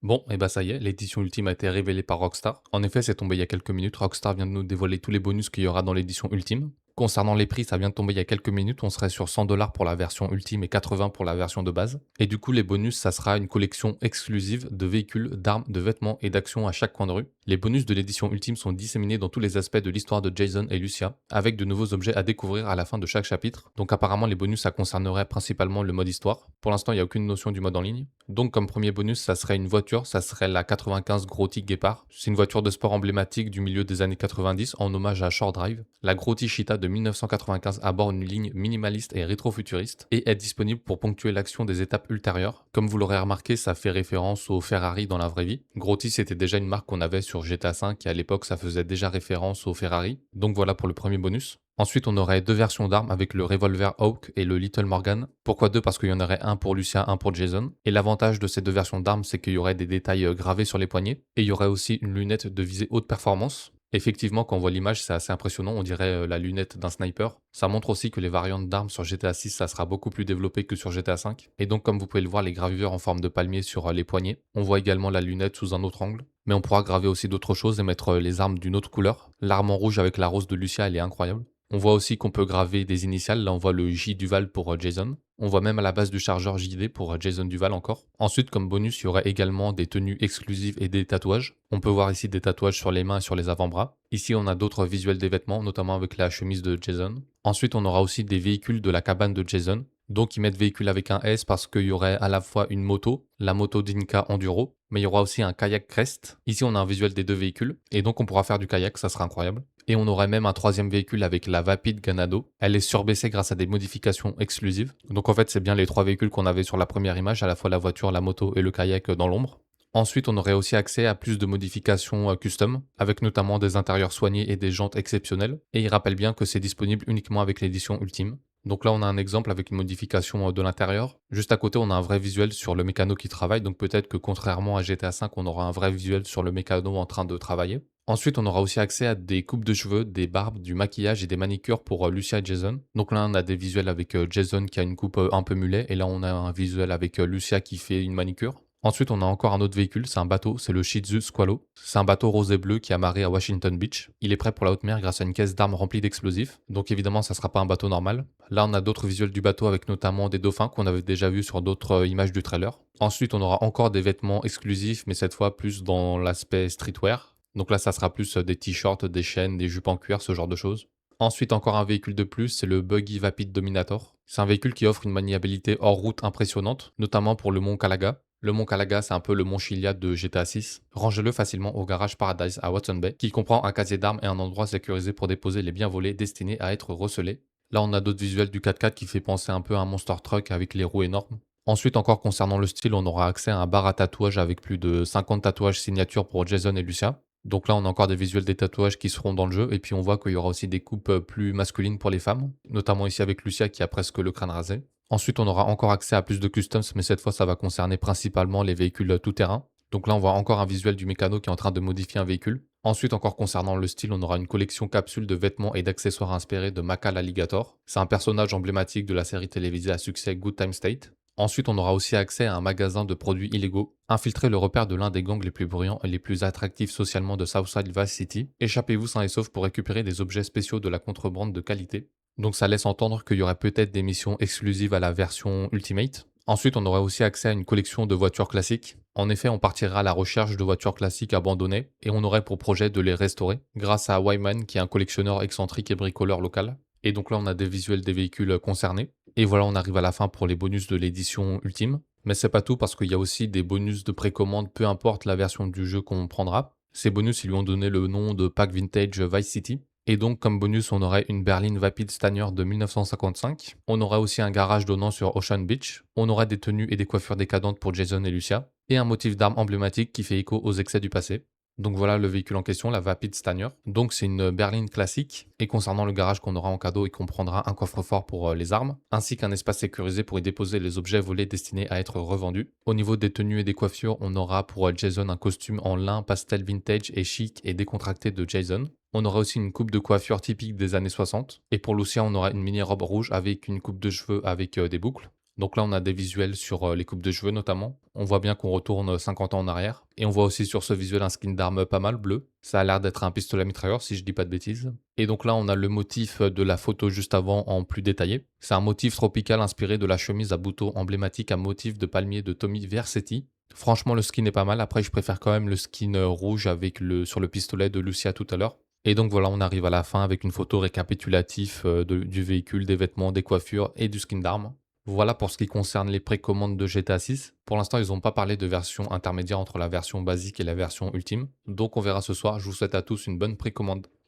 Bon, et bah ça y est, l'édition ultime a été révélée par Rockstar. En effet, c'est tombé il y a quelques minutes. Rockstar vient de nous dévoiler tous les bonus qu'il y aura dans l'édition ultime. Concernant les prix, ça vient de tomber il y a quelques minutes. On serait sur 100 $ pour la version ultime et 80 pour la version de base. Et du coup, les bonus, ça sera une collection exclusive de véhicules, d'armes, de vêtements et d'actions à chaque coin de rue. Les bonus de l'édition ultime sont disséminés dans tous les aspects de l'histoire de Jason et Lucia, avec de nouveaux objets à découvrir à la fin de chaque chapitre. Donc apparemment, les bonus, ça concernerait principalement le mode histoire. Pour l'instant, il n'y a aucune notion du mode en ligne. Donc comme premier bonus, ça serait une voiture, ça serait la 95 Grotty Guépard. C'est une voiture de sport emblématique du milieu des années 90 en hommage à Short Drive. La Grotty Cheetah de 1995 aborde une ligne minimaliste et rétro-futuriste et est disponible pour ponctuer l'action des étapes ultérieures. Comme vous l'aurez remarqué, ça fait référence au Ferrari dans la vraie vie. Grotty, c'était déjà une marque qu'on avait sur GTA V et à l'époque, ça faisait déjà référence au Ferrari. Donc voilà pour le premier bonus. Ensuite, on aurait deux versions d'armes avec le Revolver Hawk et le Little Morgan. Pourquoi deux? Parce qu'il y en aurait un pour Lucia, un pour Jason. Et l'avantage de ces deux versions d'armes, c'est qu'il y aurait des détails gravés sur les poignets. Et il y aurait aussi une lunette de visée haute performance. Effectivement, quand on voit l'image, c'est assez impressionnant, on dirait la lunette d'un sniper. Ça montre aussi que les variantes d'armes sur GTA 6, ça sera beaucoup plus développé que sur GTA 5. Et donc, comme vous pouvez le voir, les gravures en forme de palmier sur les poignets. On voit également la lunette sous un autre angle. Mais on pourra graver aussi d'autres choses et mettre les armes d'une autre couleur. L'arme en rouge avec la rose de Lucia, elle est incroyable. On voit aussi qu'on peut graver des initiales. Là, on voit le J Duval pour Jason. On voit même à la base du chargeur JD pour Jason Duval encore. Ensuite, comme bonus, il y aurait également des tenues exclusives et des tatouages. On peut voir ici des tatouages sur les mains et sur les avant-bras. Ici, on a d'autres visuels des vêtements, notamment avec la chemise de Jason. Ensuite, on aura aussi des véhicules de la cabane de Jason. Donc, ils mettent véhicule avec un S parce qu'il y aurait à la fois une moto, la moto Dinka Enduro, mais il y aura aussi un kayak Crest. Ici, on a un visuel des deux véhicules, et donc on pourra faire du kayak, ça sera incroyable. Et on aurait même un troisième véhicule avec la Vapid Ganado. Elle est surbaissée grâce à des modifications exclusives. Donc en fait, c'est bien les trois véhicules qu'on avait sur la première image, à la fois la voiture, la moto et le kayak dans l'ombre. Ensuite, on aurait aussi accès à plus de modifications custom, avec notamment des intérieurs soignés et des jantes exceptionnelles. Et il rappelle bien que c'est disponible uniquement avec l'édition ultime. Donc là, on a un exemple avec une modification de l'intérieur. Juste à côté, on a un vrai visuel sur le mécano qui travaille. Donc peut-être que contrairement à GTA V, on aura un vrai visuel sur le mécano en train de travailler. Ensuite, on aura aussi accès à des coupes de cheveux, des barbes, du maquillage et des manicures pour Lucia et Jason. Donc là, on a des visuels avec Jason qui a une coupe un peu mulet. Et là, on a un visuel avec Lucia qui fait une manicure. Ensuite, on a encore un autre véhicule, c'est un bateau, c'est le Shih Tzu Squalo. C'est un bateau rose et bleu qui est amarré à Washington Beach. Il est prêt pour la haute mer grâce à une caisse d'armes remplie d'explosifs. Donc évidemment, ça sera pas un bateau normal. Là, on a d'autres visuels du bateau avec notamment des dauphins qu'on avait déjà vus sur d'autres images du trailer. Ensuite, on aura encore des vêtements exclusifs, mais cette fois plus dans l'aspect streetwear. Donc là, ça sera plus des t-shirts, des chaînes, des jupes en cuir, ce genre de choses. Ensuite, encore un véhicule de plus, c'est le Buggy Vapid Dominator. C'est un véhicule qui offre une maniabilité hors route impressionnante, notamment pour le mont Calaga. Le mont Calaga, c'est un peu le mont Chiliad de GTA 6. Rangez-le facilement au garage Paradise à Watson Bay, qui comprend un casier d'armes et un endroit sécurisé pour déposer les biens volés destinés à être recelés. Là, on a d'autres visuels du 4x4 qui fait penser un peu à un monster truck avec les roues énormes. Ensuite, encore concernant le style, on aura accès à un bar à tatouages avec plus de 50 tatouages signatures pour Jason et Lucia. Donc là, on a encore des visuels des tatouages qui seront dans le jeu. Et puis on voit qu'il y aura aussi des coupes plus masculines pour les femmes, notamment ici avec Lucia qui a presque le crâne rasé. Ensuite, on aura encore accès à plus de customs, mais cette fois, ça va concerner principalement les véhicules tout-terrain. Donc là, on voit encore un visuel du mécano qui est en train de modifier un véhicule. Ensuite, encore concernant le style, on aura une collection capsule de vêtements et d'accessoires inspirés de Maca l'alligator. C'est un personnage emblématique de la série télévisée à succès Good Time State. Ensuite, on aura aussi accès à un magasin de produits illégaux. Infiltrez le repère de l'un des gangs les plus bruyants et les plus attractifs socialement de Southside Vice City. Échappez-vous sains et saufs pour récupérer des objets spéciaux de la contrebande de qualité. Donc ça laisse entendre qu'il y aurait peut-être des missions exclusives à la version Ultimate. Ensuite, on aurait aussi accès à une collection de voitures classiques. En effet, on partira à la recherche de voitures classiques abandonnées et on aurait pour projet de les restaurer grâce à Wyman qui est un collectionneur excentrique et bricoleur local. Et donc là, on a des visuels des véhicules concernés. Et voilà, on arrive à la fin pour les bonus de l'édition ultime. Mais c'est pas tout parce qu'il y a aussi des bonus de précommande, peu importe la version du jeu qu'on prendra. Ces bonus, ils lui ont donné le nom de Pack Vintage Vice City. Et donc, comme bonus, on aurait une berline Vapid Stanier de 1955. On aurait aussi un garage donnant sur Ocean Beach. On aurait des tenues et des coiffures décadentes pour Jason et Lucia. Et un motif d'arme emblématique qui fait écho aux excès du passé. Donc voilà le véhicule en question, la Vapid Stanier. Donc c'est une berline classique. Et concernant le garage qu'on aura en cadeau, il comprendra un coffre-fort pour les armes, ainsi qu'un espace sécurisé pour y déposer les objets volés destinés à être revendus. Au niveau des tenues et des coiffures, on aura pour Jason un costume en lin pastel vintage et chic et décontracté de Jason. On aura aussi une coupe de coiffure typique des années 60. Et pour Lucia, on aura une mini-robe rouge avec une coupe de cheveux avec des boucles. Donc là, on a des visuels sur, les coupes de cheveux notamment. On voit bien qu'on retourne, 50 ans en arrière et on voit aussi sur ce visuel un skin d'arme pas mal bleu. Ça a l'air d'être un pistolet à mitrailleur si je dis pas de bêtises et donc là, on a le motif, de la photo juste avant en plus détaillé. C'est un motif tropical inspiré de la chemise à boutons emblématique à motif de palmier de Tommy Vercetti. Franchement, le skin est pas mal. Après, je préfère quand même le skin, rouge avec le sur le pistolet de Lucia tout à l'heure et donc voilà, on arrive à la fin avec une photo récapitulative, du véhicule, des vêtements, des coiffures et du skin d'arme. Voilà pour ce qui concerne les précommandes de GTA 6. Pour l'instant, ils n'ont pas parlé de version intermédiaire entre la version basique et la version ultime. Donc on verra ce soir. Je vous souhaite à tous une bonne précommande.